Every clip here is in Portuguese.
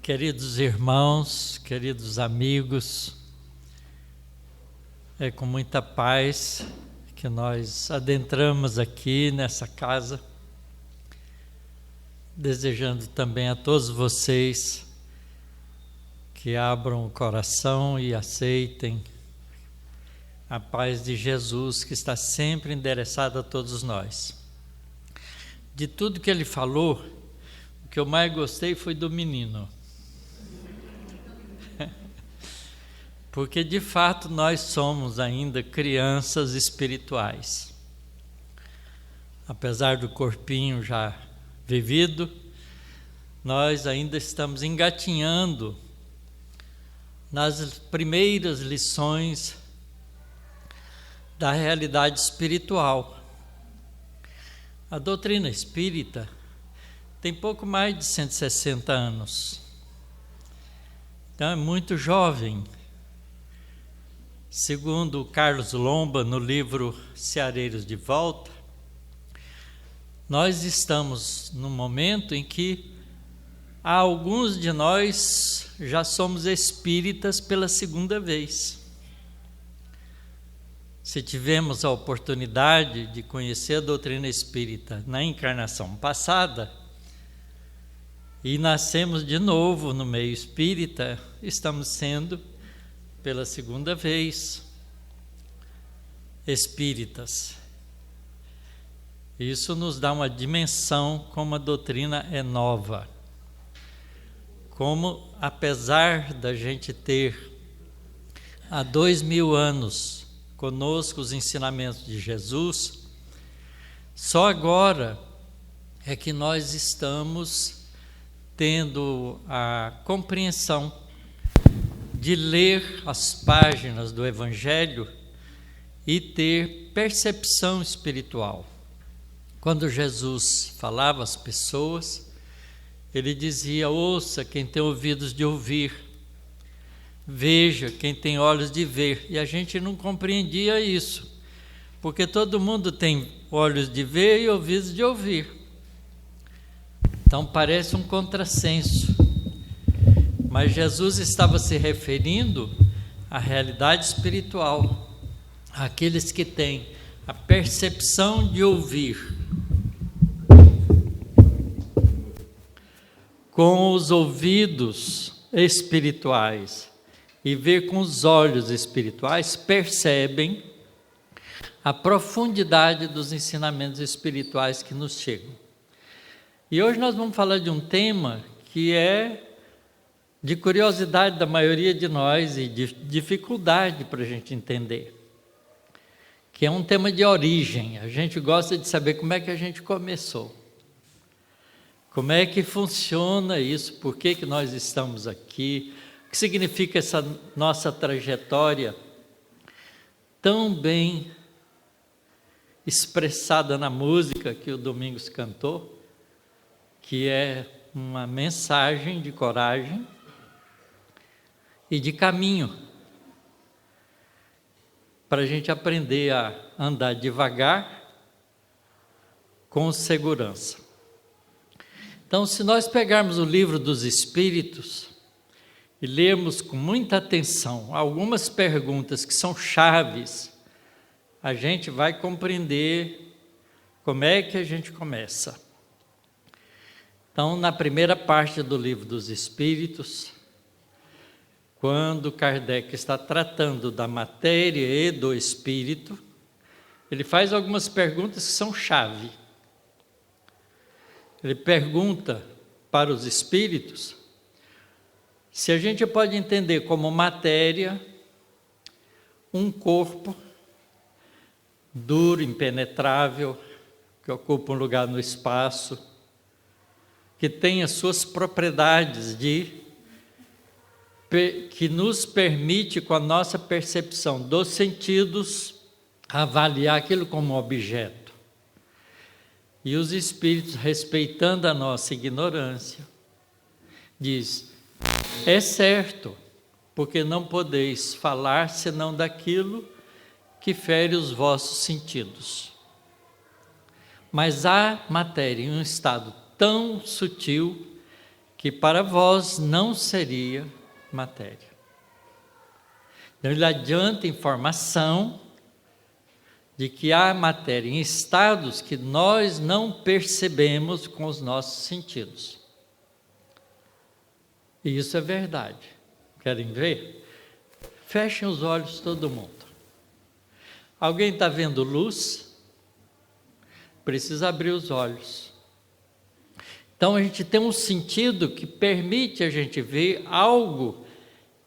Queridos irmãos, queridos amigos, é com muita paz que nós adentramos aqui nessa casa, desejando também a todos vocês que abram o coração e aceitem a paz de Jesus, que está sempre endereçada a todos nós. De tudo que ele falou, o que eu mais gostei foi do menino. Porque de fato nós somos ainda crianças espirituais. Apesar do corpinho já vivido, nós ainda estamos engatinhando nas primeiras lições da realidade espiritual. A doutrina espírita tem pouco mais de 160 anos. Então é muito jovem. Segundo o Carlos Lomba, no livro Ceareiros de Volta, nós estamos num momento em que alguns de nós já somos espíritas pela segunda vez. Se tivemos a oportunidade de conhecer a doutrina espírita na encarnação passada e nascemos de novo no meio espírita, estamos sendo pela segunda vez espíritas. Isso nos dá uma dimensão como a doutrina é nova. Como, apesar da gente ter há 2000 anos conosco os ensinamentos de Jesus, só agora é que nós estamos tendo a compreensão de ler as páginas do Evangelho e ter percepção espiritual. Quando Jesus falava às pessoas, ele dizia: ouça quem tem ouvidos de ouvir, veja quem tem olhos de ver. E a gente não compreendia isso, porque todo mundo tem olhos de ver e ouvidos de ouvir. Então parece um contrassenso. Mas Jesus estava se referindo à realidade espiritual, àqueles que têm a percepção de ouvir com os ouvidos espirituais e ver com os olhos espirituais, percebem a profundidade dos ensinamentos espirituais que nos chegam. E hoje nós vamos falar de um tema que é de curiosidade da maioria de nós e de dificuldade para a gente entender, que é um tema de origem. A gente gosta de saber como é que a gente começou, como é que funciona isso, por que que nós estamos aqui, o que significa essa nossa trajetória tão bem expressada na música que o Domingos cantou, que é uma mensagem de coragem e de caminho, para a gente aprender a andar devagar, com segurança. Então, se nós pegarmos o livro dos Espíritos e lermos com muita atenção algumas perguntas que são chaves, a gente vai compreender como é que a gente começa. Então, na primeira parte do livro dos Espíritos, quando Kardec está tratando da matéria e do espírito, ele faz algumas perguntas que são chave. Ele pergunta para os espíritos se a gente pode entender como matéria um corpo duro, impenetrável, que ocupa um lugar no espaço, que tem as suas propriedades que nos permite, com a nossa percepção dos sentidos, avaliar aquilo como objeto. E os espíritos, respeitando a nossa ignorância, diz: é certo, porque não podeis falar senão daquilo que fere os vossos sentidos. Mas há matéria em um estado tão sutil que para vós não seria matéria. Então ele adianta informação de que há matéria em estados que nós não percebemos com os nossos sentidos. E isso é verdade. Querem ver? Fechem os olhos todo mundo. Alguém está vendo luz? Precisa abrir os olhos. Então a gente tem um sentido que permite a gente ver algo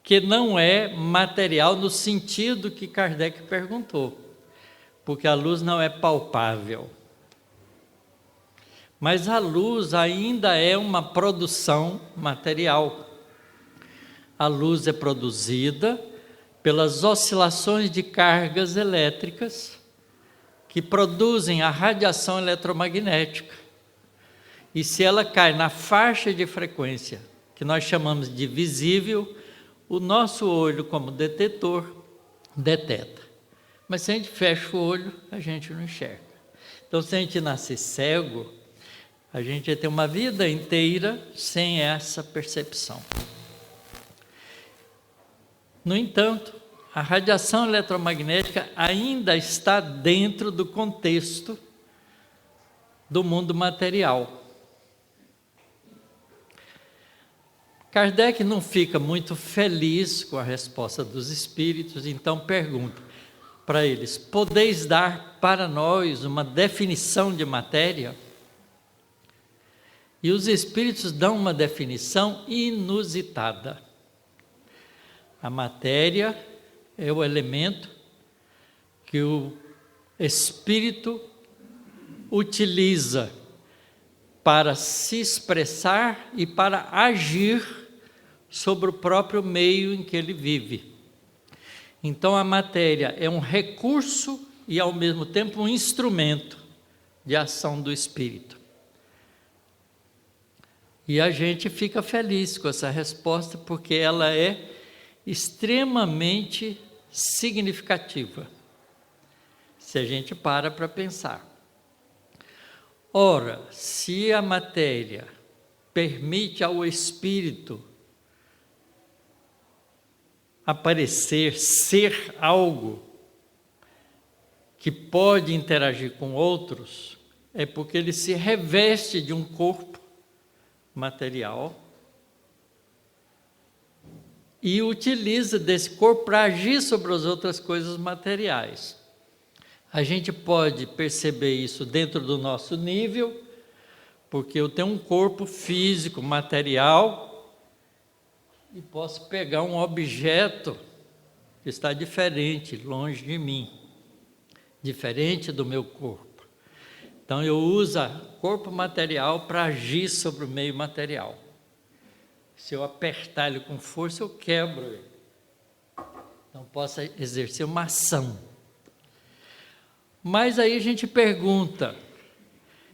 que não é material no sentido que Kardec perguntou. Porque a luz não é palpável. Mas a luz ainda é uma produção material. A luz é produzida pelas oscilações de cargas elétricas que produzem a radiação eletromagnética. E se ela cai na faixa de frequência que nós chamamos de visível, o nosso olho, como detetor, deteta. Mas se a gente fecha o olho, a gente não enxerga. Então, se a gente nascer cego, a gente vai ter uma vida inteira sem essa percepção. No entanto, a radiação eletromagnética ainda está dentro do contexto do mundo material. Kardec não fica muito feliz com a resposta dos espíritos, então pergunta para eles: podeis dar para nós uma definição de matéria? E os espíritos dão uma definição inusitada. A matéria é o elemento que o espírito utiliza para se expressar e para agir sobre o próprio meio em que ele vive. Então a matéria é um recurso e ao mesmo tempo um instrumento de ação do espírito. E a gente fica feliz com essa resposta porque ela é extremamente significativa, se a gente para pensar. Ora, se a matéria permite ao espírito aparecer, ser algo que pode interagir com outros, é porque ele se reveste de um corpo material e utiliza desse corpo para agir sobre as outras coisas materiais. A gente pode perceber isso dentro do nosso nível, porque eu tenho um corpo físico, material, e posso pegar um objeto que está diferente, longe de mim, diferente do meu corpo. Então eu uso o corpo material para agir sobre o meio material. Se eu apertar ele com força, eu quebro ele. Então posso exercer uma ação. Mas aí a gente pergunta,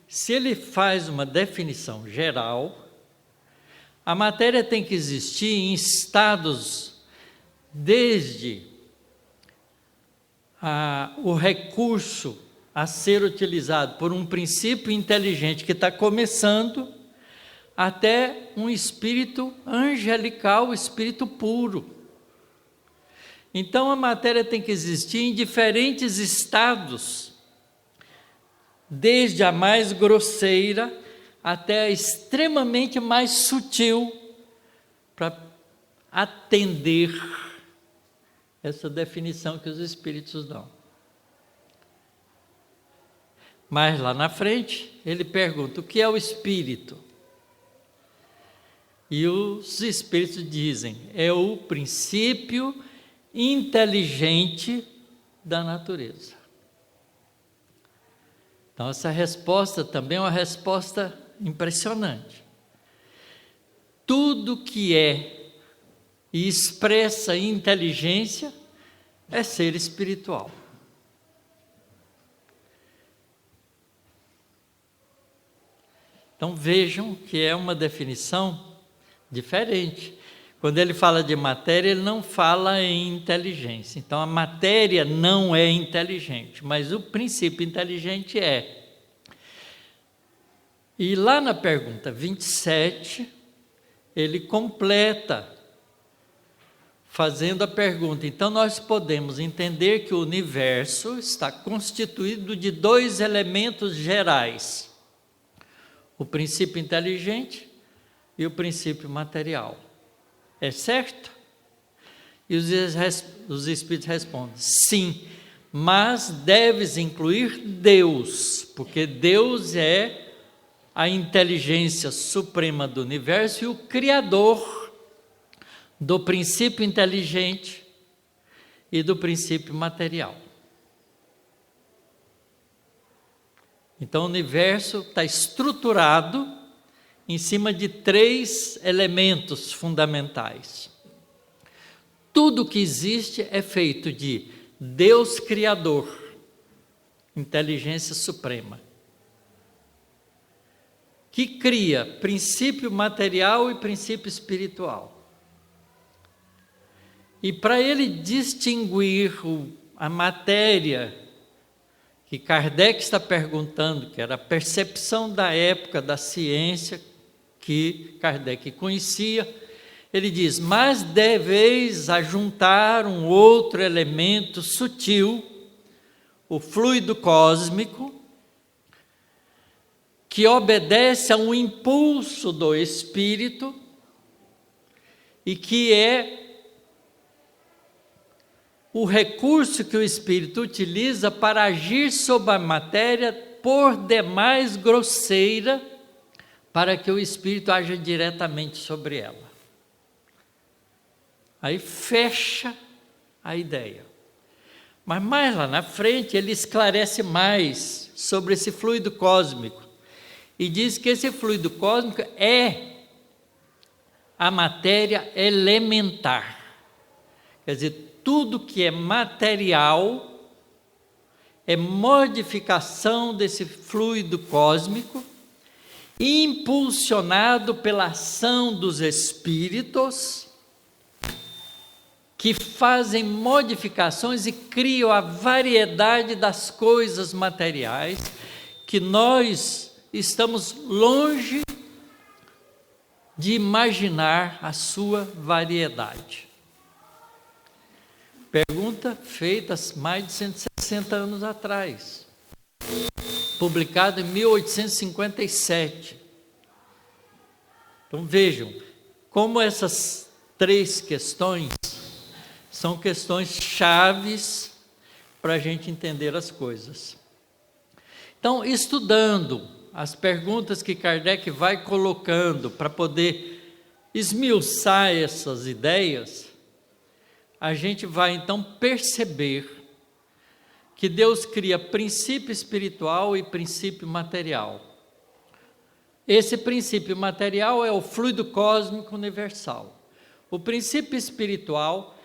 se ele faz uma definição geral, a matéria tem que existir em estados desde o recurso a ser utilizado por um princípio inteligente que está começando, até um espírito angelical, espírito puro. Então a matéria tem que existir em diferentes estados, desde a mais grosseira até a extremamente mais sutil, para atender essa definição que os espíritos dão. Mas lá na frente, ele pergunta: o que é o espírito? E os espíritos dizem: é o princípio inteligente da natureza. Então essa resposta também é uma resposta impressionante. Tudo que é e expressa inteligência é ser espiritual. Então vejam que é uma definição diferente. Quando ele fala de matéria, ele não fala em inteligência. Então, a matéria não é inteligente, mas o princípio inteligente é. E lá na pergunta 27, ele completa, fazendo a pergunta: então nós podemos entender que o universo está constituído de dois elementos gerais: o princípio inteligente e o princípio material. É certo? E os Espíritos respondem: sim, mas deves incluir Deus, porque Deus é a inteligência suprema do universo e o Criador do princípio inteligente e do princípio material. Então o universo está estruturado em cima de três elementos fundamentais. Tudo que existe é feito de Deus Criador, inteligência suprema, que cria princípio material e princípio espiritual. E para ele distinguir a matéria que Kardec está perguntando, que era a percepção da época da ciência que Kardec conhecia, ele diz: mas deveis ajuntar um outro elemento sutil, o fluido cósmico, que obedece a um impulso do espírito e que é o recurso que o espírito utiliza para agir sobre a matéria por demais grosseira, para que o espírito haja diretamente sobre ela. Aí fecha a ideia. Mas mais lá na frente ele esclarece mais sobre esse fluido cósmico e diz que esse fluido cósmico é a matéria elementar. Quer dizer, tudo que é material é modificação desse fluido cósmico, impulsionado pela ação dos espíritos, que fazem modificações e criam a variedade das coisas materiais, que nós estamos longe de imaginar a sua variedade. Pergunta feita há mais de 160 anos atrás, publicado em 1857. Então vejam como essas três questões são questões chaves para a gente entender as coisas. Então, estudando as perguntas que Kardec vai colocando para poder esmiuçar essas ideias, a gente vai então perceber que Deus cria princípio espiritual e princípio material. Esse princípio material é o fluido cósmico universal. O princípio espiritual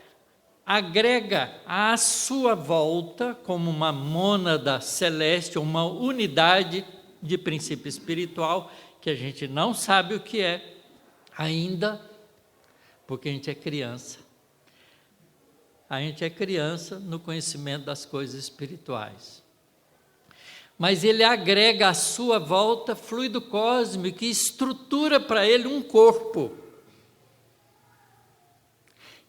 agrega à sua volta, como uma mônada celeste, uma unidade de princípio espiritual, que a gente não sabe o que é ainda, porque a gente é criança. A gente é criança no conhecimento das coisas espirituais. Mas ele agrega à sua volta fluido cósmico e estrutura para ele um corpo.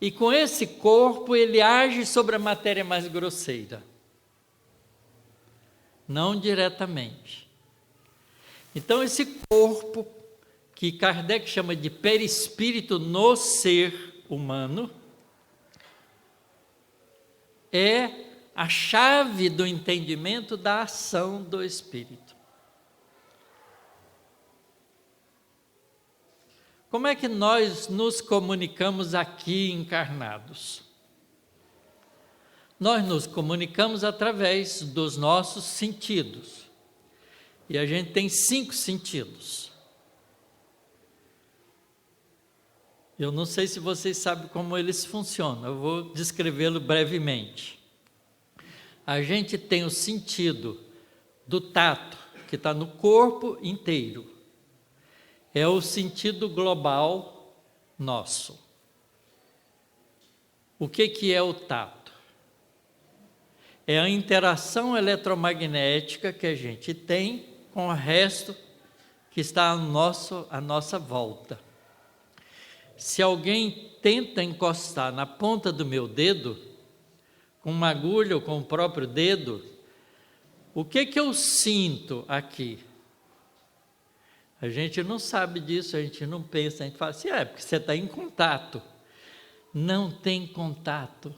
E com esse corpo ele age sobre a matéria mais grosseira. Não diretamente. Então esse corpo, que Kardec chama de perispírito no ser humano, é a chave do entendimento da ação do espírito. Como é que nós nos comunicamos aqui encarnados? Nós nos comunicamos através dos nossos sentidos. E a gente tem 5 sentidos. Eu não sei se vocês sabem como eles funcionam, eu vou descrevê-lo brevemente. A gente tem o sentido do tato, que está no corpo inteiro. É o sentido global nosso. O que é o tato? É a interação eletromagnética que a gente tem com o resto que está à nossa volta. se alguém tenta encostar na ponta do meu dedo, com uma agulha ou com o próprio dedo, o que eu sinto aqui? A gente não sabe disso, a gente não pensa, a gente fala assim, porque você está em contato. Não tem contato.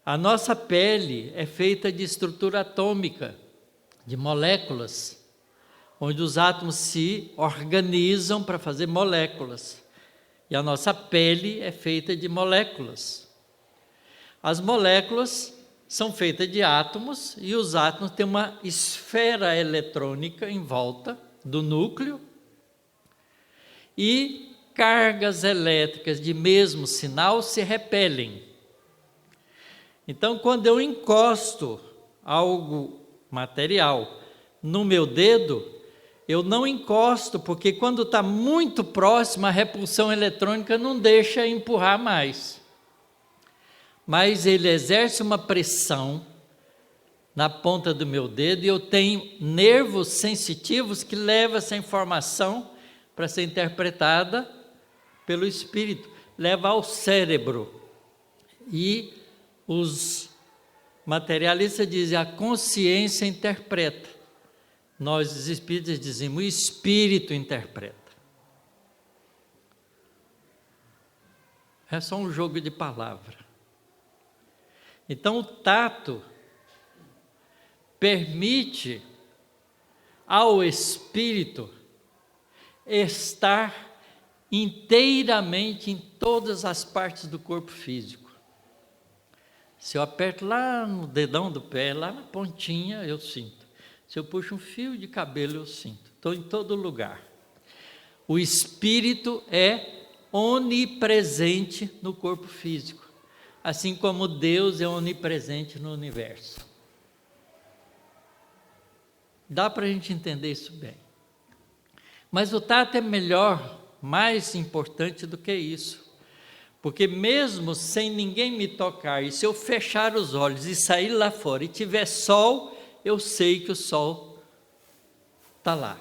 A nossa pele é feita de estrutura atômica, de moléculas, onde os átomos se organizam para fazer moléculas. E a nossa pele é feita de moléculas. As moléculas são feitas de átomos e os átomos têm uma esfera eletrônica em volta do núcleo e cargas elétricas de mesmo sinal se repelem. Então, quando eu encosto algo material no meu dedo, eu não encosto, porque quando está muito próximo, a repulsão eletrônica não deixa empurrar mais. Mas ele exerce uma pressão na ponta do meu dedo e eu tenho nervos sensitivos que levam essa informação para ser interpretada pelo espírito, leva ao cérebro. E os materialistas dizem, a consciência interpreta. Nós, os espíritas, dizemos, o espírito interpreta. É só um jogo de palavra. Então, o tato permite ao espírito estar inteiramente em todas as partes do corpo físico. Se eu aperto lá no dedão do pé, lá na pontinha, eu sinto. Se eu puxo um fio de cabelo, eu sinto. Estou em todo lugar. O espírito é onipresente no corpo físico, assim como Deus é onipresente no universo. Dá para a gente entender isso bem. Mas o tato é melhor, mais importante do que isso. Porque mesmo sem ninguém me tocar, e se eu fechar os olhos e sair lá fora e tiver sol, eu sei que o sol está lá,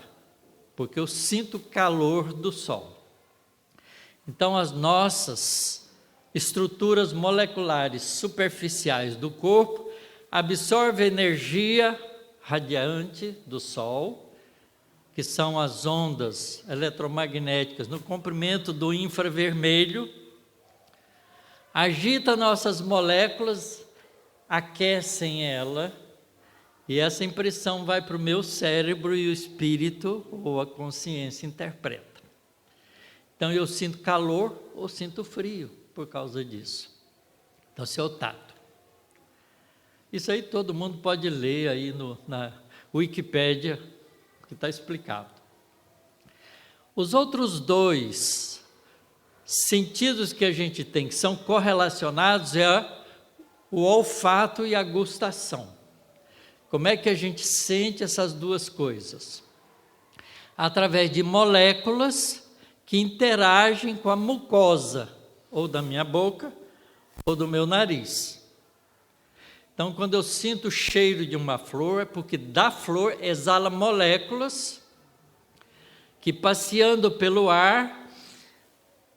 porque eu sinto o calor do sol. Então, as nossas estruturas moleculares superficiais do corpo absorvem energia radiante do sol, que são as ondas eletromagnéticas no comprimento do infravermelho, agita nossas moléculas, aquecem ela, e essa impressão vai para o meu cérebro e o espírito ou a consciência interpreta. Então eu sinto calor ou sinto frio por causa disso. Então esse é o tato. Isso aí todo mundo pode ler aí na Wikipédia, que está explicado. Os outros dois sentidos que a gente tem, que são correlacionados, é o olfato e a gustação. Como é que a gente sente essas duas coisas? Através de moléculas que interagem com a mucosa, ou da minha boca, ou do meu nariz. Então, quando eu sinto o cheiro de uma flor, é porque da flor exala moléculas que, passeando pelo ar,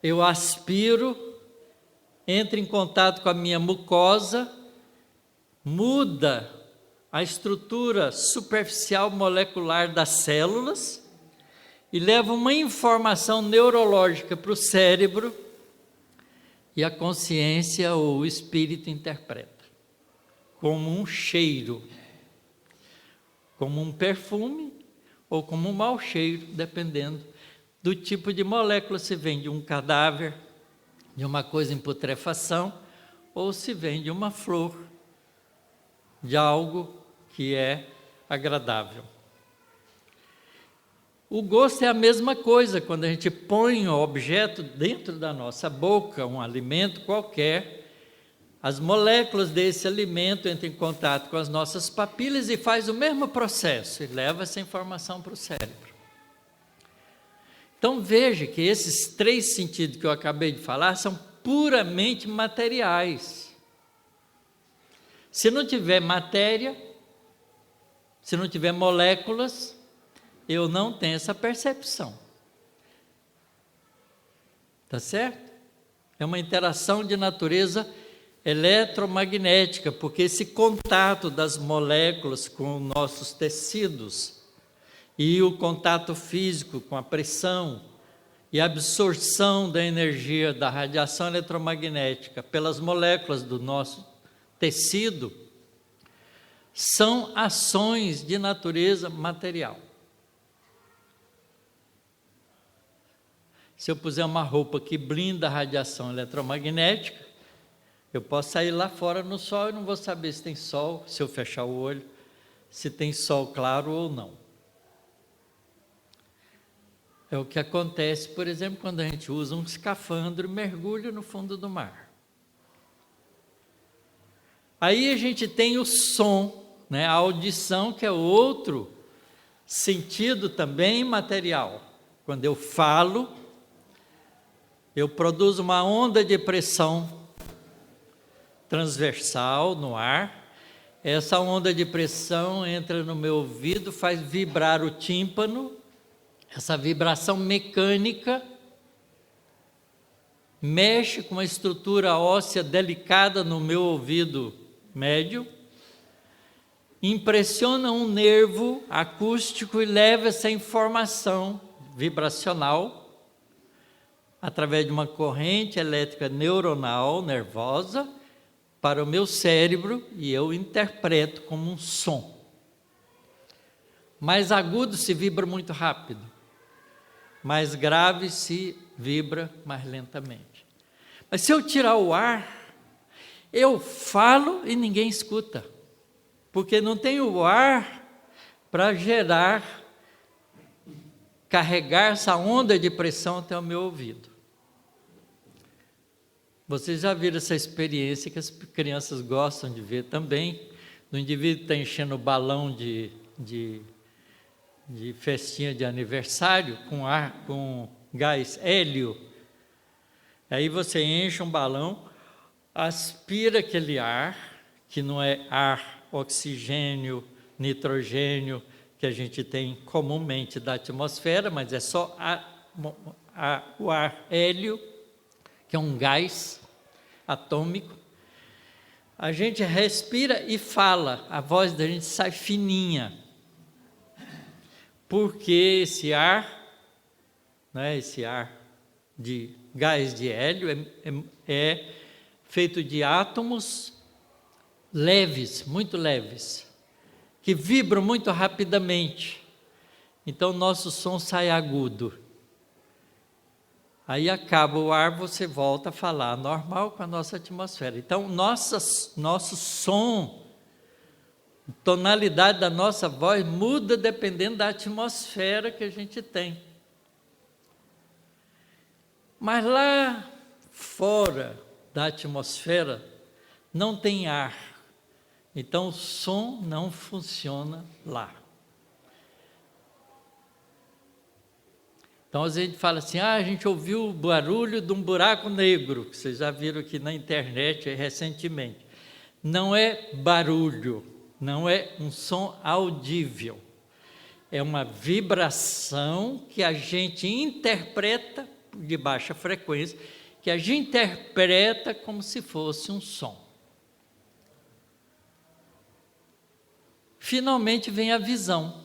eu aspiro, entro em contato com a minha mucosa, muda a estrutura superficial molecular das células e leva uma informação neurológica para o cérebro e a consciência ou o espírito interpreta como um cheiro, como um perfume ou como um mau cheiro, dependendo do tipo de molécula, se vem de um cadáver, de uma coisa em putrefação, ou se vem de uma flor, de algo que é agradável. O gosto é a mesma coisa, quando a gente põe um objeto dentro da nossa boca, um alimento qualquer, as moléculas desse alimento entram em contato com as nossas papilas e faz o mesmo processo, e leva essa informação para o cérebro. Então veja que esses três sentidos que eu acabei de falar são puramente materiais. Se não tiver matéria, se não tiver moléculas, eu não tenho essa percepção. Tá certo? É uma interação de natureza eletromagnética, porque esse contato das moléculas com nossos tecidos e o contato físico com a pressão e a absorção da energia da radiação eletromagnética pelas moléculas do nosso tecido são ações de natureza material. Se eu puser uma roupa que blinda a radiação eletromagnética, eu posso sair lá fora no sol e não vou saber se tem sol, se eu fechar o olho, se tem sol claro ou não. É o que acontece, por exemplo, quando a gente usa um escafandro e mergulha no fundo do mar. Aí a gente tem o som, né? A audição, que é outro sentido também material. Quando eu falo, eu produzo uma onda de pressão transversal no ar. Essa onda de pressão entra no meu ouvido, faz vibrar o tímpano. Essa vibração mecânica mexe com uma estrutura óssea delicada no meu ouvido médio, impressiona um nervo acústico e leva essa informação vibracional através de uma corrente elétrica neuronal nervosa para o meu cérebro e eu interpreto como um som. Mais agudo se vibra muito rápido, mais grave se vibra mais lentamente. Mas se eu tirar o ar, eu falo e ninguém escuta, porque não tem o ar para carregar essa onda de pressão até o meu ouvido. Vocês já viram essa experiência que as crianças gostam de ver também, do indivíduo que está enchendo o balão de festinha de aniversário com gás hélio. Aí você enche um balão, aspira aquele ar, que não é ar, oxigênio, nitrogênio, que a gente tem comumente da atmosfera, mas é só o ar hélio, que é um gás atômico. A gente respira e fala, a voz da gente sai fininha, porque esse ar, né, esse ar de gás de hélio é feito de átomos leves, muito leves, que vibram muito rapidamente. Então, nosso som sai agudo. Aí acaba o ar, você volta a falar normal com a nossa atmosfera. Então, nosso som, tonalidade da nossa voz muda dependendo da atmosfera que a gente tem. Mas lá fora da atmosfera não tem ar. Então, o som não funciona lá. Então, às vezes a gente fala assim, a gente ouviu o barulho de um buraco negro, que vocês já viram aqui na internet recentemente. Não é barulho, não é um som audível. É uma vibração que a gente interpreta de baixa frequência, que a gente interpreta como se fosse um som. Finalmente vem a visão.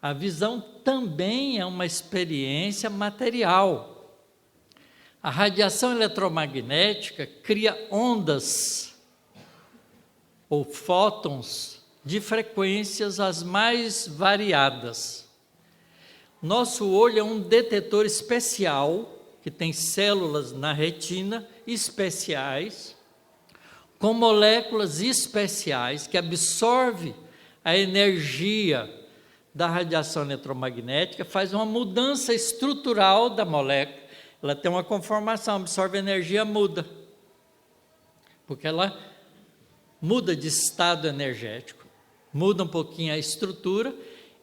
A visão também é uma experiência material. A radiação eletromagnética cria ondas ou fótons de frequências as mais variadas. Nosso olho é um detetor especial, que tem células na retina especiais, com moléculas especiais que absorvem a energia da radiação eletromagnética, faz uma mudança estrutural da molécula. Ela tem uma conformação, absorve energia, muda. Porque ela muda de estado energético, muda um pouquinho a estrutura.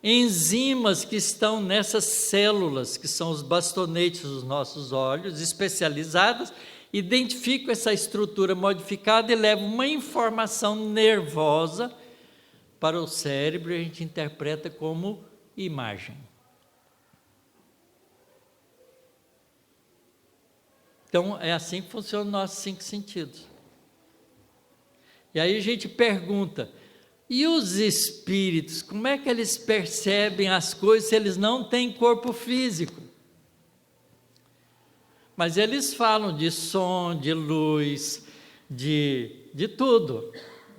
Enzimas que estão nessas células, que são os bastonetes dos nossos olhos, especializadas, identificam essa estrutura modificada e levam uma informação nervosa para o cérebro, e a gente interpreta como imagem. Então, é assim que funcionam os nossos 5 sentidos. E aí a gente pergunta, e os espíritos, como é que eles percebem as coisas se eles não têm corpo físico? Mas eles falam de som, de luz, de tudo,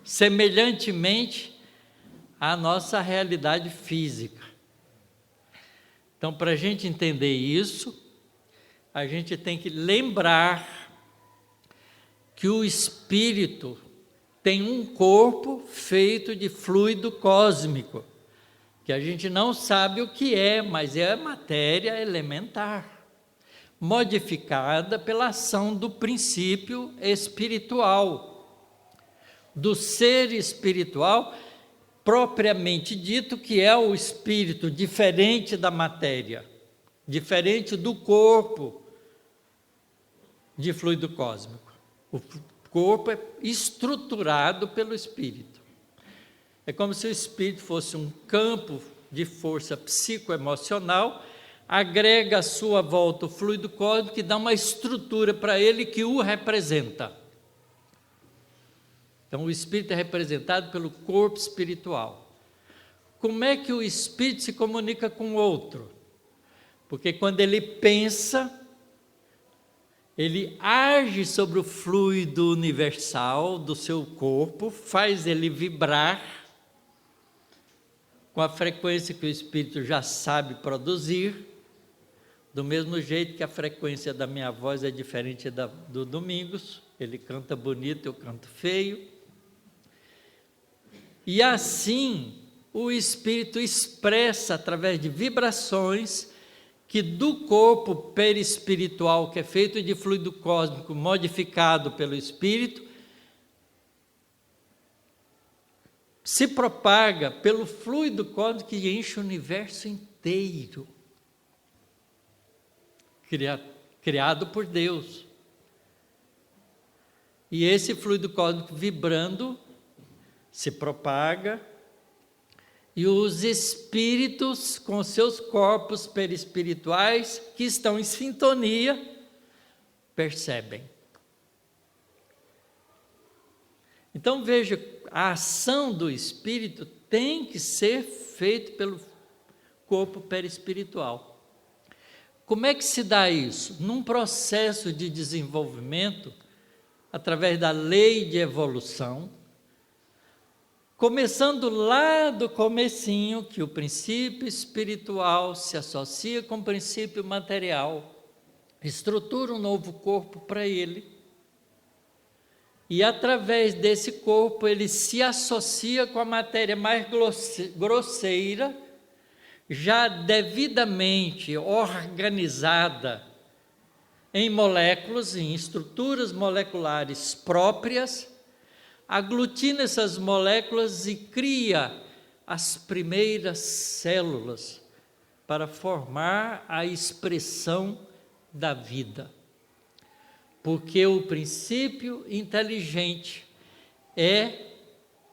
semelhantemente à nossa realidade física. Então, para a gente entender isso, a gente tem que lembrar que o espírito tem um corpo feito de fluido cósmico, que a gente não sabe o que é, mas é matéria elementar, modificada pela ação do princípio espiritual, do ser espiritual, propriamente dito, que é o espírito diferente da matéria, diferente do corpo de fluido cósmico. O corpo é estruturado pelo espírito. É como se o espírito fosse um campo de força psicoemocional, agrega à sua volta o fluido cósmico e dá uma estrutura para ele que o representa. Então, o espírito é representado pelo corpo espiritual. Como é que o espírito se comunica com o outro? Porque quando ele pensa, ele age sobre o fluido universal do seu corpo, faz ele vibrar com a frequência que o espírito já sabe produzir, do mesmo jeito que a frequência da minha voz é diferente do Domingos, ele canta bonito, eu canto feio. E assim, o espírito expressa através de vibrações que do corpo perispiritual, que é feito de fluido cósmico modificado pelo espírito, se propaga pelo fluido cósmico que enche o universo inteiro, criado por Deus. E esse fluido cósmico vibrando se propaga, e os espíritos com seus corpos perispirituais, que estão em sintonia, percebem. Então veja, a ação do espírito tem que ser feita pelo corpo perispiritual. Como é que se dá isso? Num processo de desenvolvimento, através da lei de evolução, começando lá do comecinho, que o princípio espiritual se associa com o princípio material, estrutura um novo corpo para ele, e através desse corpo ele se associa com a matéria mais grosseira, já devidamente organizada em moléculas, em estruturas moleculares próprias, aglutina essas moléculas e cria as primeiras células para formar a expressão da vida. Porque o princípio inteligente é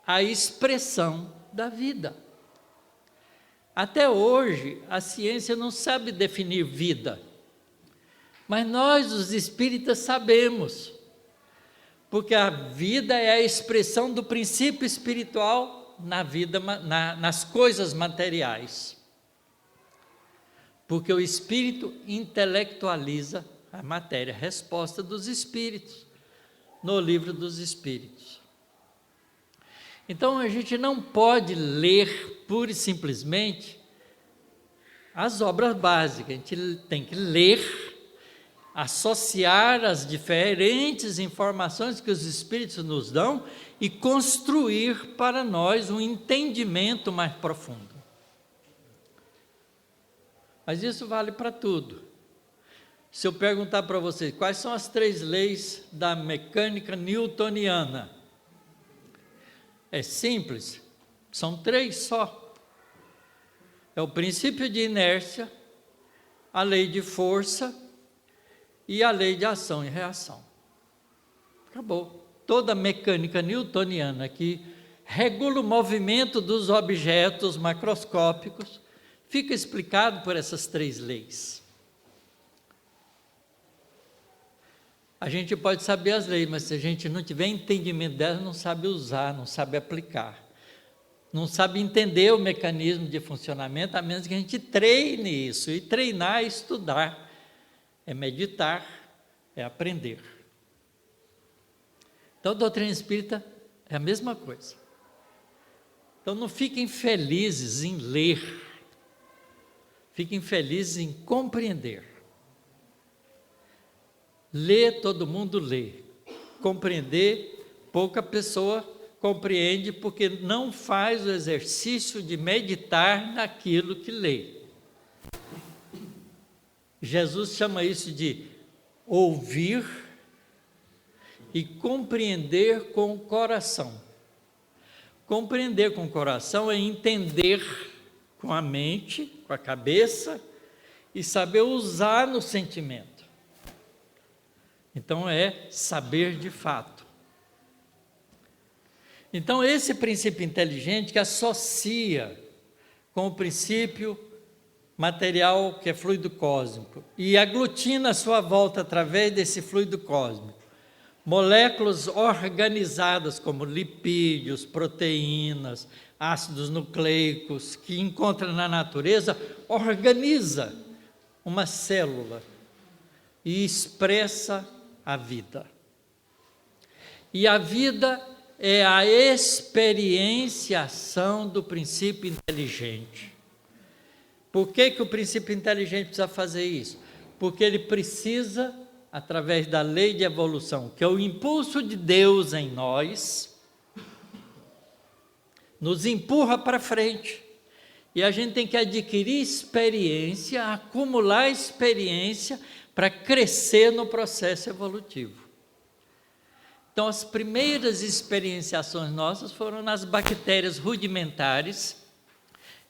a expressão da vida. Até hoje, a ciência não sabe definir vida, mas nós, os espíritas, sabemos. Porque a vida é a expressão do princípio espiritual na vida, nas coisas materiais. Porque o espírito intelectualiza a matéria, resposta dos espíritos, no livro dos espíritos. Então a gente não pode ler pura e simplesmente as obras básicas, a gente tem que ler, associar as diferentes informações que os espíritos nos dão e construir para nós um entendimento mais profundo. Mas isso vale para tudo. Se eu perguntar para vocês quais são as 3 leis da mecânica newtoniana, é simples, são 3 só. É o princípio de inércia, a lei de força e a lei de ação e reação. Acabou. Toda a mecânica newtoniana que regula o movimento dos objetos macroscópicos fica explicado por essas 3 leis. A gente pode saber as leis, mas se a gente não tiver entendimento delas, não sabe usar, não sabe aplicar. Não sabe entender o mecanismo de funcionamento, a menos que a gente treine isso. E treinar é estudar, é meditar, é aprender. Então, a doutrina espírita é a mesma coisa. Então, não fiquem felizes em ler, fiquem felizes em compreender. Ler, todo mundo lê. Compreender, pouca pessoa compreende, porque não faz o exercício de meditar naquilo que lê. Jesus chama isso de ouvir e compreender com o coração. Compreender com o coração é entender com a mente, com a cabeça, e saber usar no sentimento. Então é saber de fato. Então esse princípio inteligente que associa com o princípio material, que é fluido cósmico, e aglutina a sua volta através desse fluido cósmico moléculas organizadas como lipídios, proteínas, ácidos nucleicos, que encontra na natureza, organiza uma célula e expressa a vida. E a vida é a experienciação do princípio inteligente. Por que o princípio inteligente precisa fazer isso? Porque ele precisa, através da lei de evolução, que é o impulso de Deus em nós, nos empurra para frente. E a gente tem que adquirir experiência, acumular experiência para crescer no processo evolutivo. Então, as primeiras experienciações nossas foram nas bactérias rudimentares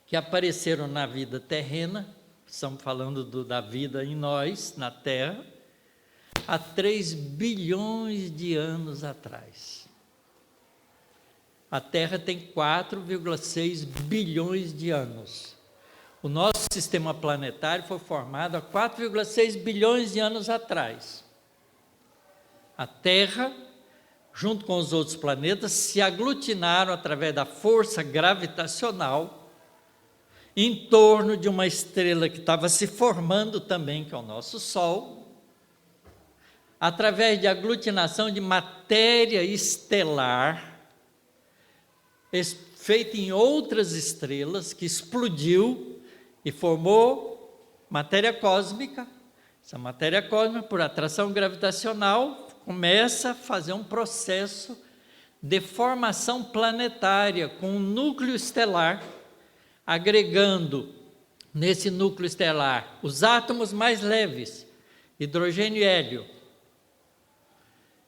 que apareceram na vida terrena, estamos falando da vida em nós, na Terra, há 3 bilhões de anos atrás. A Terra tem 4,6 bilhões de anos. O nosso sistema planetário foi formado há 4,6 bilhões de anos atrás. A Terra, junto com os outros planetas, se aglutinaram através da força gravitacional em torno de uma estrela que estava se formando também, que é o nosso Sol, através de aglutinação de matéria estelar, feita em outras estrelas, que explodiu e formou matéria cósmica. Essa matéria cósmica, por atração gravitacional, começa a fazer um processo de formação planetária com um núcleo estelar, agregando nesse núcleo estelar os átomos mais leves, hidrogênio e hélio,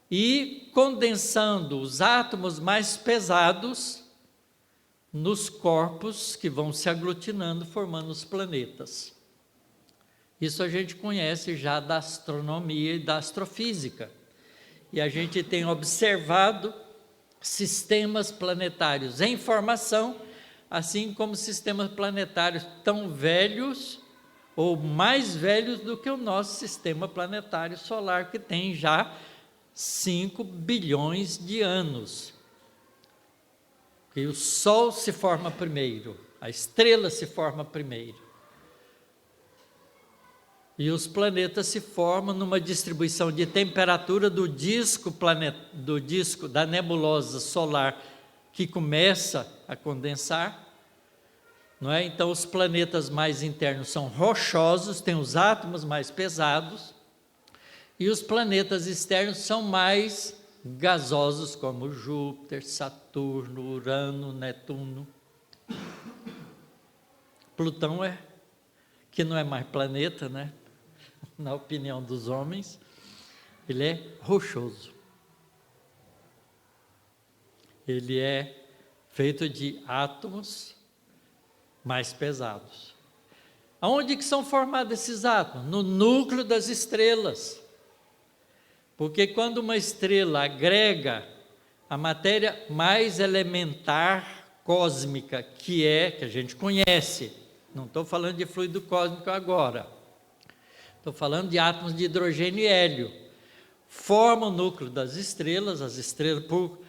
e condensando os átomos mais pesados nos corpos que vão se aglutinando, formando os planetas. Isso a gente conhece já da astronomia e da astrofísica. E a gente tem observado sistemas planetários em formação, assim como sistemas planetários tão velhos ou mais velhos do que o nosso sistema planetário solar, que tem já 5 bilhões de anos. Que o Sol se forma primeiro, a estrela se forma primeiro. E os planetas se formam numa distribuição de temperatura do disco da nebulosa solar, que começa a condensar, não é? Então os planetas mais internos são rochosos, têm os átomos mais pesados, e os planetas externos são mais gasosos, como Júpiter, Saturno, Urano, Netuno. Plutão que não é mais planeta, né? Na opinião dos homens, ele é rochoso. Ele é feito de átomos mais pesados. Aonde que são formados esses átomos? No núcleo das estrelas. Porque quando uma estrela agrega a matéria mais elementar cósmica, que a gente conhece, não estou falando de fluido cósmico agora, estou falando de átomos de hidrogênio e hélio, forma o núcleo das estrelas. As estrelas, por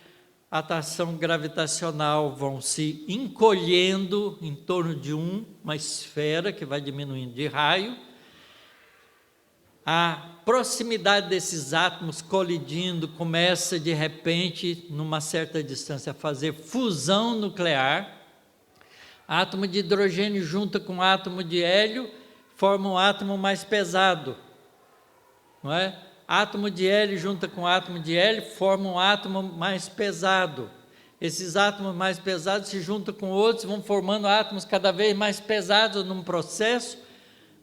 atração gravitacional, vão se encolhendo em torno de uma esfera que vai diminuindo de raio. A proximidade desses átomos colidindo começa, de repente, numa certa distância, a fazer fusão nuclear. Átomo de hidrogênio junta com átomo de hélio, forma um átomo mais pesado, não é? Átomo de hélio junta com átomo de hélio, forma um átomo mais pesado. Esses átomos mais pesados se juntam com outros, vão formando átomos cada vez mais pesados num processo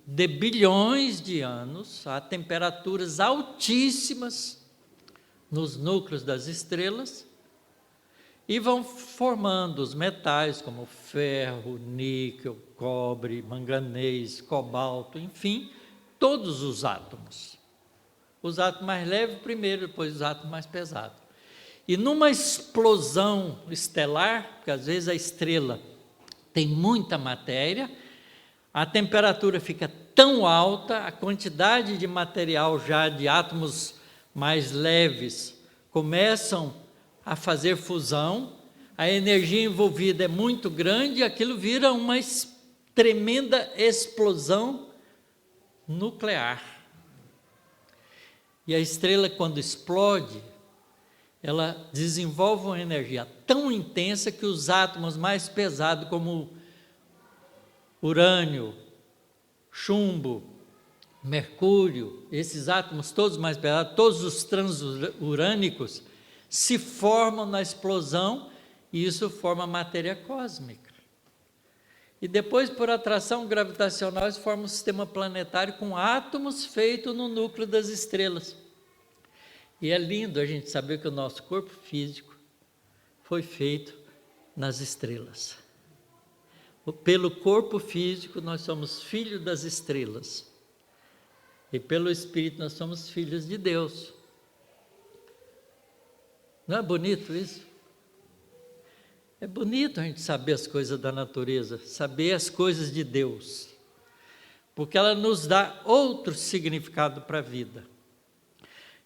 de bilhões de anos, a temperaturas altíssimas nos núcleos das estrelas, e vão formando os metais como ferro, níquel, cobre, manganês, cobalto, enfim, todos os átomos. Os átomos mais leves primeiro, depois os átomos mais pesados. E numa explosão estelar, porque às vezes a estrela tem muita matéria, a temperatura fica tão alta, a quantidade de material já de átomos mais leves começam a fazer fusão, a energia envolvida é muito grande e aquilo vira uma tremenda explosão nuclear. E a estrela, quando explode, ela desenvolve uma energia tão intensa que os átomos mais pesados, como urânio, chumbo, mercúrio, esses átomos todos mais pesados, todos os transurânicos, se formam na explosão e isso forma matéria cósmica. E depois, por atração gravitacional, isso forma um sistema planetário com átomos feitos no núcleo das estrelas. E é lindo a gente saber que o nosso corpo físico foi feito nas estrelas. Pelo corpo físico, nós somos filhos das estrelas. E pelo Espírito, nós somos filhos de Deus. Não é bonito isso? É bonito a gente saber as coisas da natureza, saber as coisas de Deus, porque ela nos dá outro significado para a vida.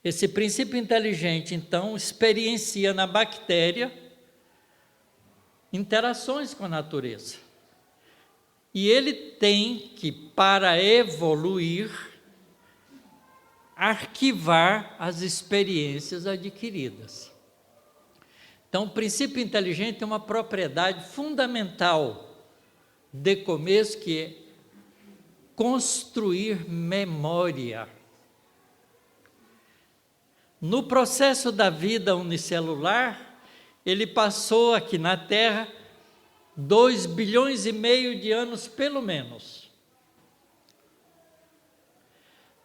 Esse princípio inteligente, então, experiencia na bactéria interações com a natureza. E ele tem que, para evoluir, arquivar as experiências adquiridas. Então, o princípio inteligente tem uma propriedade fundamental de começo, que é construir memória. No processo da vida unicelular, ele passou aqui na Terra 2,5 bilhões de anos, pelo menos,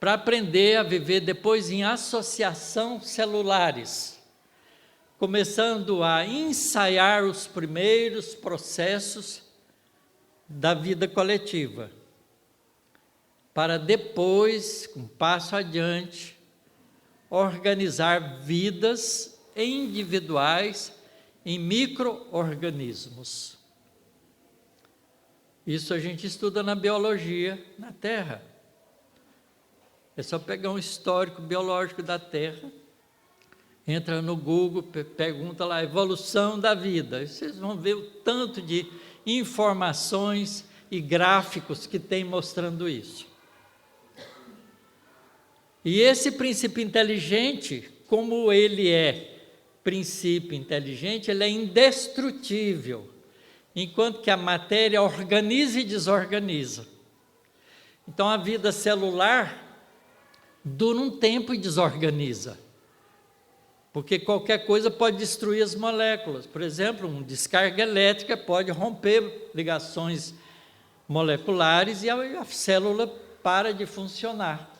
para aprender a viver depois em associação celulares, começando a ensaiar os primeiros processos da vida coletiva, para depois, com um passo adiante, organizar vidas individuais em micro-organismos. Isso a gente estuda na biologia na Terra. É só pegar um histórico biológico da Terra, entra no Google, pergunta lá, evolução da vida. Vocês vão ver o tanto de informações e gráficos que tem mostrando isso. E esse princípio inteligente, como ele é princípio inteligente, ele é indestrutível, enquanto que a matéria organiza e desorganiza. Então, a vida celular dura um tempo e desorganiza, porque qualquer coisa pode destruir as moléculas. Por exemplo, uma descarga elétrica pode romper ligações moleculares e a célula para de funcionar.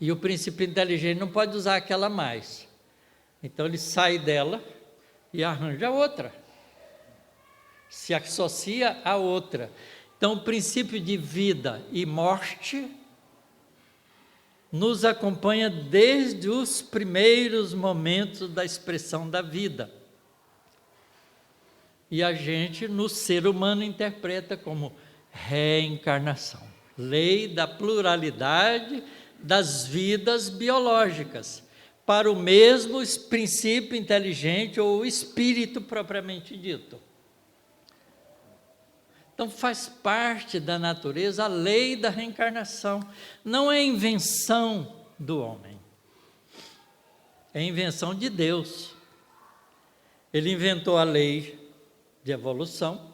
E o princípio inteligente não pode usar aquela mais. Então ele sai dela e arranja outra. Se associa a outra. Então o princípio de vida e morte nos acompanha desde os primeiros momentos da expressão da vida. E a gente, no ser humano, interpreta como reencarnação. Lei da pluralidade das vidas biológicas, para o mesmo princípio inteligente ou espírito propriamente dito. Então faz parte da natureza a lei da reencarnação, não é invenção do homem, é invenção de Deus. Ele inventou a lei de evolução,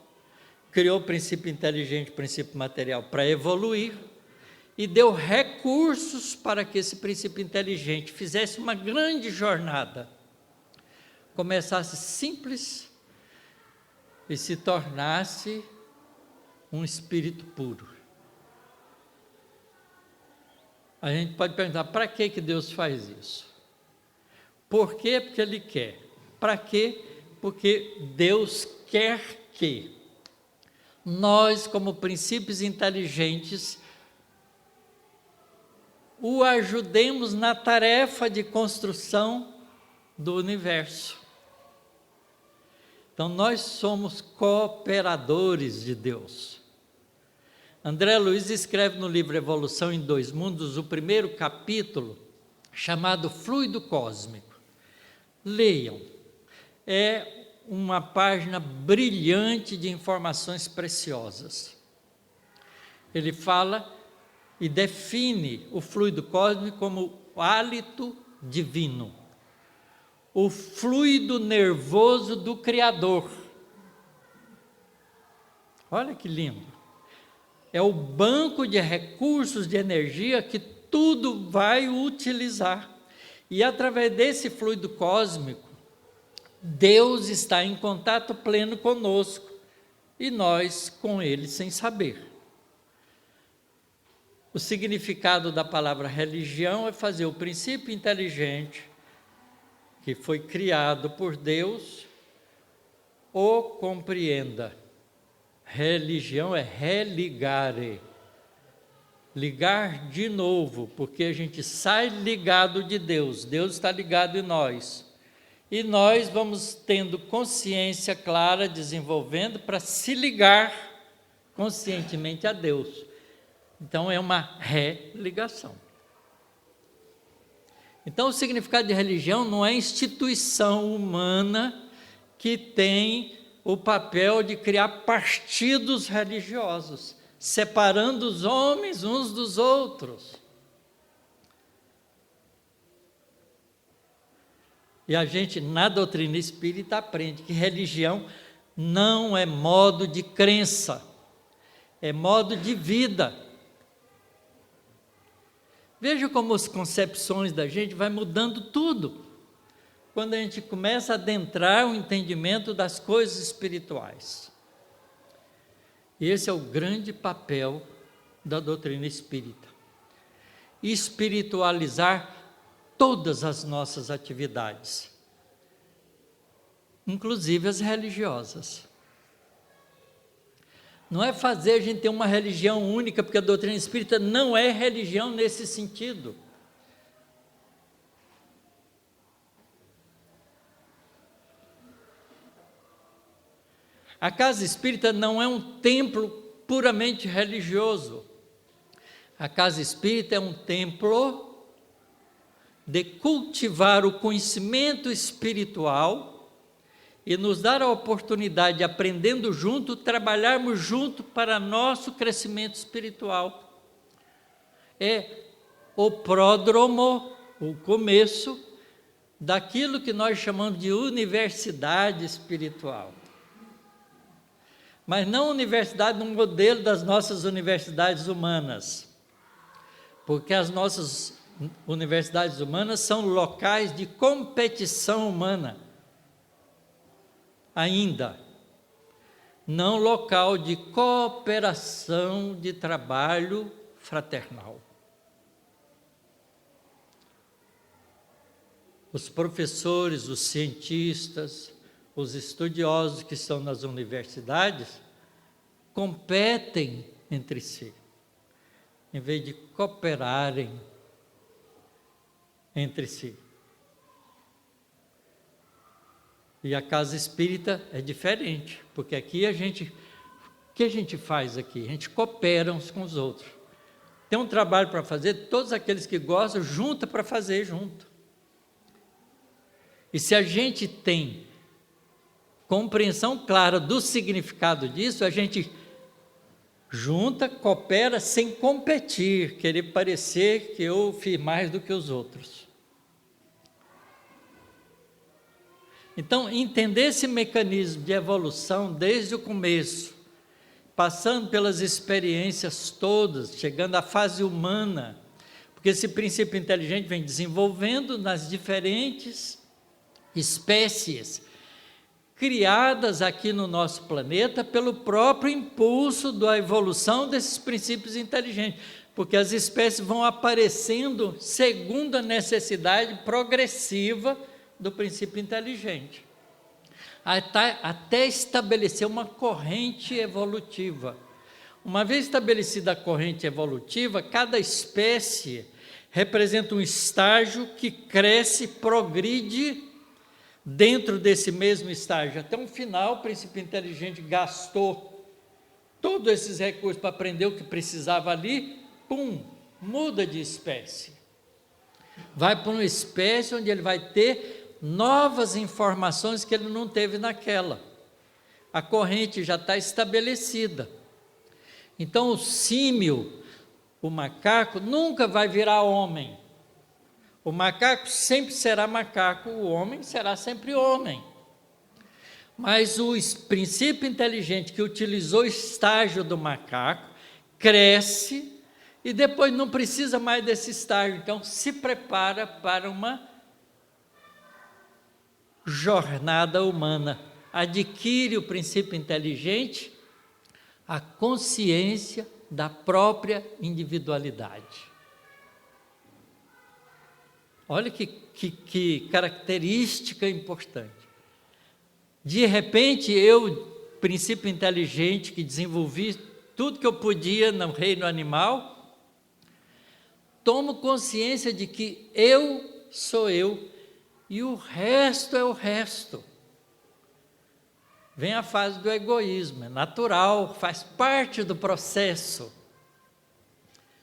criou o princípio inteligente, o princípio material para evoluir, e deu recursos para que esse princípio inteligente fizesse uma grande jornada, começasse simples e se tornasse um espírito puro. A gente pode perguntar, para que Deus faz isso? Por quê? Porque Ele quer. Para quê? Porque Deus quer que nós, como princípios inteligentes, o ajudemos na tarefa de construção do universo. Então, nós somos cooperadores de Deus. André Luiz escreve no livro Evolução em Dois Mundos, o primeiro capítulo, chamado Fluido Cósmico. Leiam. É uma página brilhante de informações preciosas. Ele fala e define o fluido cósmico como o hálito divino, o fluido nervoso do Criador. Olha que lindo! É o banco de recursos de energia que tudo vai utilizar. E através desse fluido cósmico, Deus está em contato pleno conosco e nós com Ele sem saber. O significado da palavra religião é fazer o princípio inteligente que foi criado por Deus o compreenda. Religião é religare, ligar de novo, porque a gente sai ligado de Deus, Deus está ligado em nós, e nós vamos tendo consciência clara, desenvolvendo para se ligar conscientemente a Deus. Então é uma religação. Então o significado de religião não é instituição humana que tem o papel de criar partidos religiosos, separando os homens uns dos outros. E a gente, na doutrina espírita, aprende que religião não é modo de crença, é modo de vida. Veja como as concepções da gente vai mudando tudo, quando a gente começa a adentrar o entendimento das coisas espirituais. E esse é o grande papel da doutrina espírita. Espiritualizar todas as nossas atividades, inclusive as religiosas. Não é fazer a gente ter uma religião única, porque a doutrina espírita não é religião nesse sentido. A casa espírita não é um templo puramente religioso. A casa espírita é um templo de cultivar o conhecimento espiritual e nos dar a oportunidade de, aprendendo junto, trabalharmos junto para nosso crescimento espiritual. É o pródromo, o começo daquilo que nós chamamos de universidade espiritual. Mas não universidade no modelo das nossas universidades humanas, porque as nossas universidades humanas são locais de competição humana, ainda, não local de cooperação, de trabalho fraternal. Os professores, os cientistas, os estudiosos que estão nas universidades competem entre si, em vez de cooperarem entre si. E a casa espírita é diferente, porque aqui o que a gente faz aqui? A gente coopera uns com os outros. Tem um trabalho para fazer, todos aqueles que gostam, junta para fazer junto. E se a gente tem compreensão clara do significado disso, a gente junta, coopera sem competir, querer parecer que eu fiz mais do que os outros. Então, entender esse mecanismo de evolução desde o começo, passando pelas experiências todas, chegando à fase humana, porque esse princípio inteligente vem desenvolvendo nas diferentes espécies criadas aqui no nosso planeta pelo próprio impulso da evolução desses princípios inteligentes, porque as espécies vão aparecendo segundo a necessidade progressiva do princípio inteligente, até estabelecer uma corrente evolutiva. Uma vez estabelecida a corrente evolutiva, cada espécie representa um estágio que cresce, progride dentro desse mesmo estágio. Até um final, o princípio inteligente gastou todos esses recursos para aprender o que precisava ali, muda de espécie. Vai para uma espécie onde ele vai ter novas informações que ele não teve naquela. A corrente já está estabelecida. Então, o símio, o macaco, nunca vai virar homem. O macaco sempre será macaco, o homem será sempre homem. Mas o princípio inteligente que utilizou o estágio do macaco, cresce e depois não precisa mais desse estágio. Então, se prepara para uma jornada humana. Adquire o princípio inteligente, a consciência da própria individualidade. Olha que característica importante. De repente, princípio inteligente, que desenvolvi tudo que eu podia no reino animal, tomo consciência de que eu sou eu e o resto é o resto. Vem a fase do egoísmo, é natural, faz parte do processo.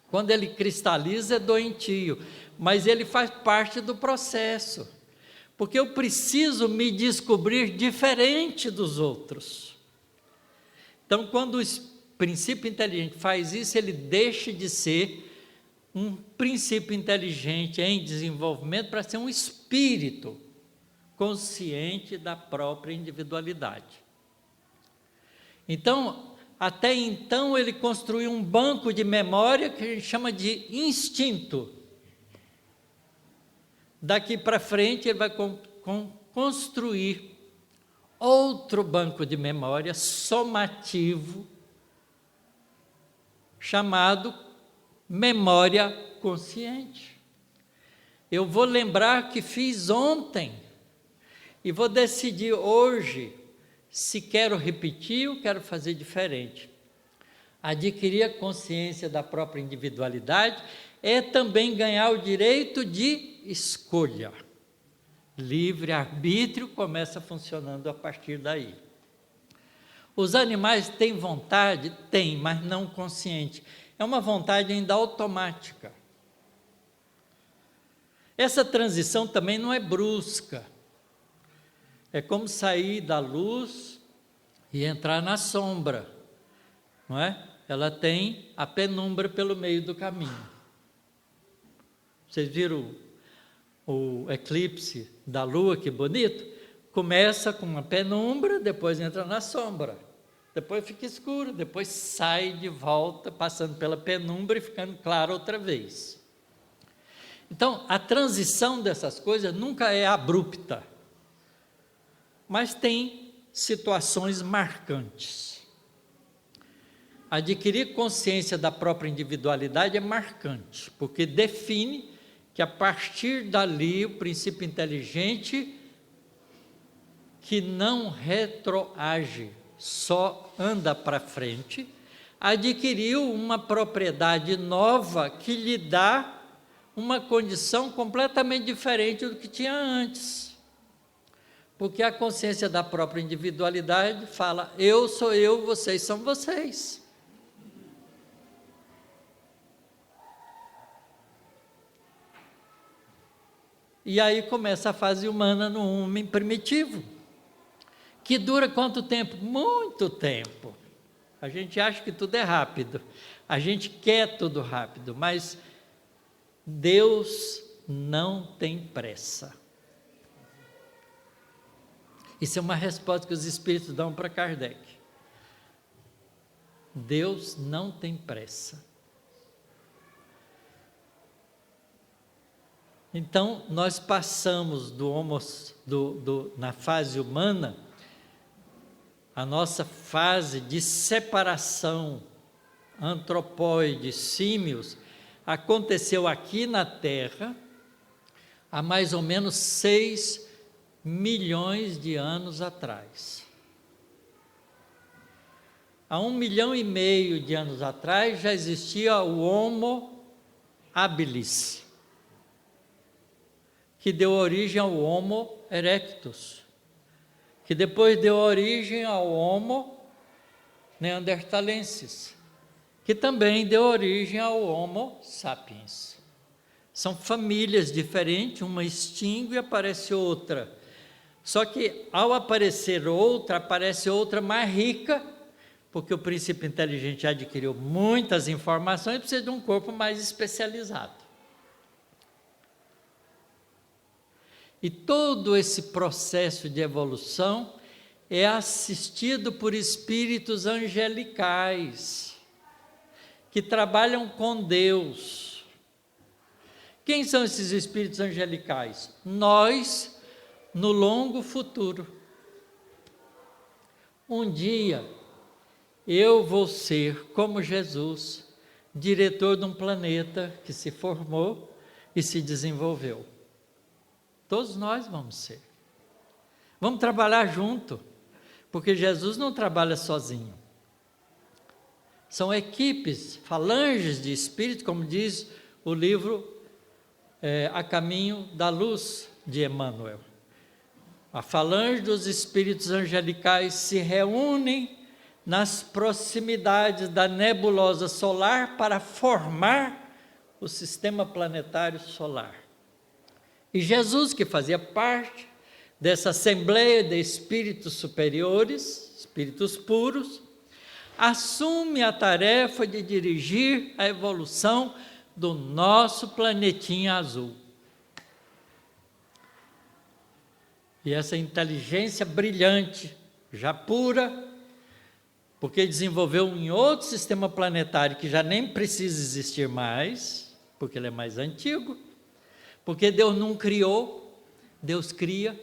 Quando ele cristaliza, é doentio, mas ele faz parte do processo, porque eu preciso me descobrir diferente dos outros. Então, quando o princípio inteligente faz isso, ele deixa de ser um princípio inteligente em desenvolvimento para ser um espírito consciente da própria individualidade. Então, até então, ele construiu um banco de memória que a gente chama de instinto. Daqui para frente, ele vai construir outro banco de memória somativo, chamado memória consciente. Eu vou lembrar que fiz ontem e vou decidir hoje se quero repetir ou quero fazer diferente. Adquirir a consciência da própria individualidade é também ganhar o direito de escolha. Livre-arbítrio começa funcionando a partir daí. Os animais têm vontade? Têm, mas não consciente. É uma vontade ainda automática. Essa transição também não é brusca. É como sair da luz e entrar na sombra, não é? Ela tem a penumbra pelo meio do caminho. Vocês viram o eclipse da lua, que bonito? Começa com uma penumbra, depois entra na sombra. Depois fica escuro, depois sai de volta, passando pela penumbra e ficando claro outra vez. Então, a transição dessas coisas nunca é abrupta, mas tem situações marcantes. Adquirir consciência da própria individualidade é marcante, porque define que a partir dali o princípio inteligente, que não retroage, só anda para frente, adquiriu uma propriedade nova que lhe dá uma condição completamente diferente do que tinha antes. Porque a consciência da própria individualidade fala, eu sou eu, vocês são vocês. E aí começa a fase humana no homem primitivo, que dura quanto tempo? Muito tempo. A gente acha que tudo é rápido, a gente quer tudo rápido, mas Deus não tem pressa. Isso é uma resposta que os Espíritos dão para Kardec. Deus não tem pressa. Então, nós passamos na fase humana, a nossa fase de separação antropóide, símios, aconteceu aqui na Terra há mais ou menos 6 milhões de anos atrás. Há 1,5 milhão de anos atrás já existia o Homo habilis, que deu origem ao Homo erectus, que depois deu origem ao Homo neanderthalensis, que também deu origem ao Homo sapiens. São famílias diferentes, uma extingue e aparece outra. Só que ao aparecer outra, aparece outra mais rica, porque o princípio inteligente já adquiriu muitas informações e precisa de um corpo mais especializado. E todo esse processo de evolução é assistido por espíritos angelicais, que trabalham com Deus. Quem são esses espíritos angelicais? Nós, no longo futuro. Um dia, eu vou ser, como Jesus, diretor de um planeta que se formou e se desenvolveu. Todos nós vamos ser. Vamos trabalhar junto, porque Jesus não trabalha sozinho. São equipes, falanges de espíritos, como diz o livro A Caminho da Luz, de Emmanuel. A falange dos espíritos angelicais se reúnem nas proximidades da nebulosa solar para formar o sistema planetário solar. E Jesus, que fazia parte dessa assembleia de espíritos superiores, espíritos puros, assume a tarefa de dirigir a evolução do nosso planetinha azul. E essa inteligência brilhante, já pura, porque desenvolveu em outro sistema planetário que já nem precisa existir mais, porque ele é mais antigo, porque Deus não criou, Deus cria.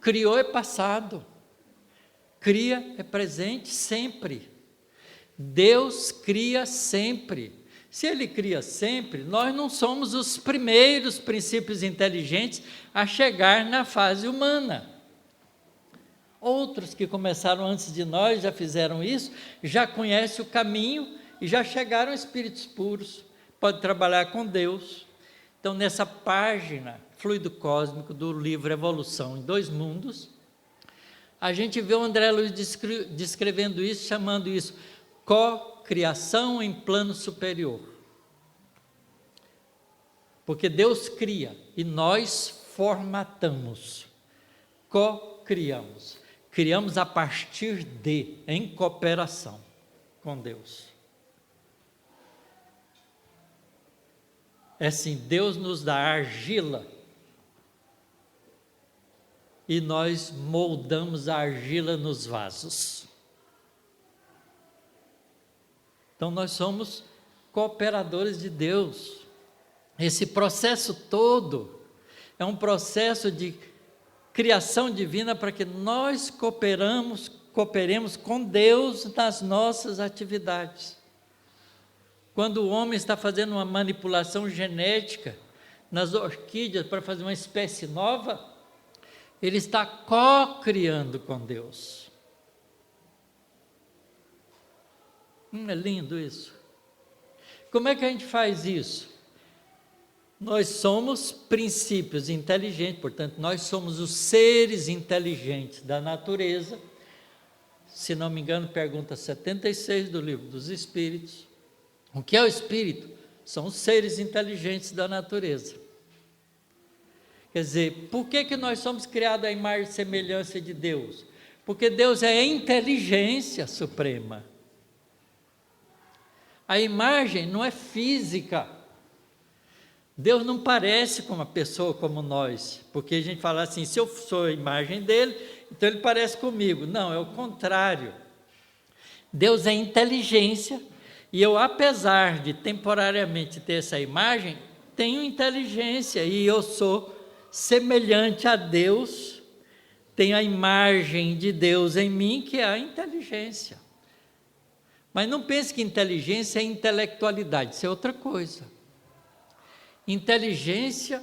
Criou é passado, cria é presente sempre. Deus cria sempre. Se Ele cria sempre, nós não somos os primeiros princípios inteligentes a chegar na fase humana. Outros que começaram antes de nós já fizeram isso, já conhecem o caminho e já chegaram espíritos puros, pode trabalhar com Deus. Então, nessa página, Fluido Cósmico, do livro Evolução em Dois Mundos, a gente vê o André Luiz descrevendo isso, chamando isso co-criação em plano superior. Porque Deus cria e nós formatamos, co-criamos. Criamos a partir de, em cooperação com Deus. É assim, Deus nos dá argila e nós moldamos a argila nos vasos. Então nós somos cooperadores de Deus. Esse processo todo é um processo de criação divina para que nós cooperemos com Deus nas nossas atividades. Quando o homem está fazendo uma manipulação genética nas orquídeas para fazer uma espécie nova, ele está co-criando com Deus. É lindo isso. Como é que a gente faz isso? Nós somos princípios inteligentes, portanto, nós somos os seres inteligentes da natureza. Se não me engano, pergunta 76 do Livro dos Espíritos. O que é o espírito? São os seres inteligentes da natureza. Quer dizer, por que nós somos criados à imagem e semelhança de Deus? Porque Deus é a inteligência suprema. A imagem não é física. Deus não parece com uma pessoa como nós, porque a gente fala assim, se eu sou a imagem dele, então ele parece comigo. Não, é o contrário. Deus é inteligência, e eu, apesar de temporariamente ter essa imagem, tenho inteligência, e eu sou semelhante a Deus, tenho a imagem de Deus em mim, que é a inteligência. Mas não pense que inteligência é intelectualidade, isso é outra coisa. Inteligência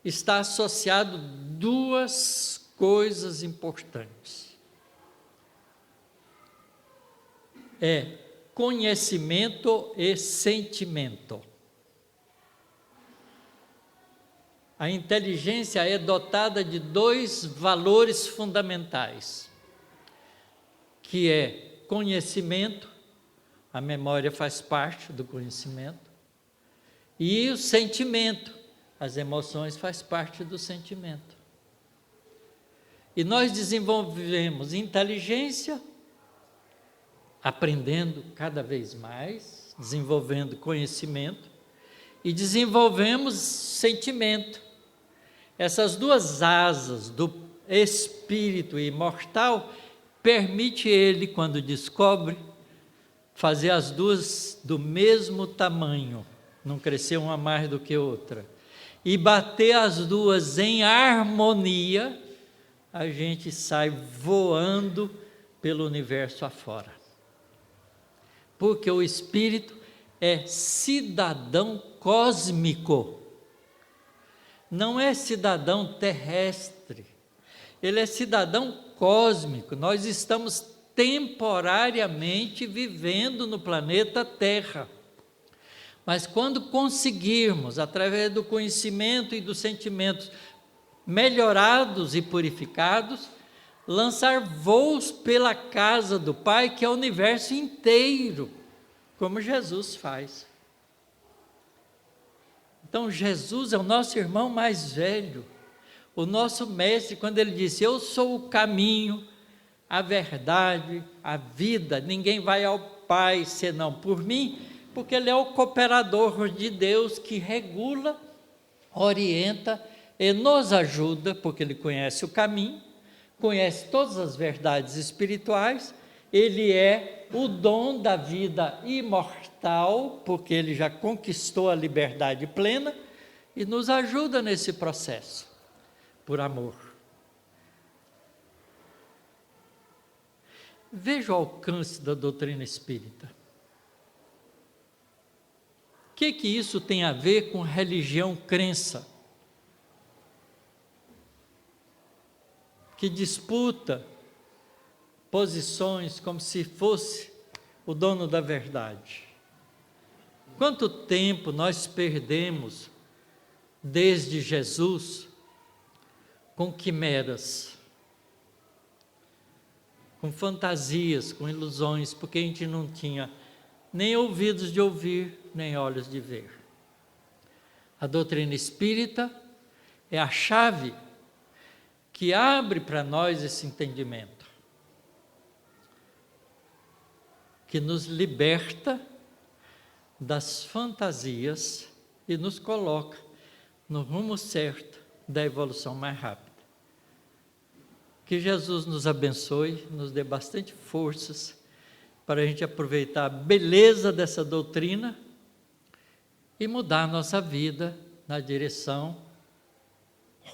está associado a duas coisas importantes. É conhecimento e sentimento. A inteligência é dotada de dois valores fundamentais, que é conhecimento, a memória faz parte do conhecimento, e o sentimento, as emoções faz parte do sentimento. E nós desenvolvemos inteligência, aprendendo cada vez mais, desenvolvendo conhecimento, e desenvolvemos sentimento. Essas duas asas do espírito imortal permite ele, quando descobre, fazer as duas do mesmo tamanho, não crescer uma mais do que outra, e bater as duas em harmonia, a gente sai voando pelo universo afora. Porque o espírito é cidadão cósmico, não é cidadão terrestre, ele é cidadão cósmico. Nós estamos temporariamente vivendo no planeta Terra, mas quando conseguirmos, através do conhecimento e dos sentimentos melhorados e purificados, lançar voos pela casa do Pai, que é o universo inteiro, como Jesus faz. Então Jesus é o nosso irmão mais velho, o nosso mestre, quando ele disse, eu sou o caminho, a verdade, a vida, ninguém vai ao Pai senão por mim, porque ele é o cooperador de Deus que regula, orienta e nos ajuda, porque ele conhece o caminho, conhece todas as verdades espirituais, ele é o dom da vida imortal, porque ele já conquistou a liberdade plena e nos ajuda nesse processo, por amor. Veja o alcance da doutrina espírita. O que isso tem a ver com religião, crença? Que disputa posições como se fosse o dono da verdade. Quanto tempo nós perdemos desde Jesus com quimeras, com fantasias, com ilusões, porque a gente não tinha nem ouvidos de ouvir, nem olhos de ver. A doutrina espírita é a chave que abre para nós esse entendimento, que nos liberta das fantasias e nos coloca no rumo certo da evolução mais rápida. Que Jesus nos abençoe, nos dê bastante forças para a gente aproveitar a beleza dessa doutrina e mudar a nossa vida na direção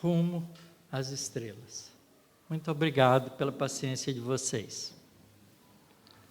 rumo às estrelas. Muito obrigado pela paciência de vocês.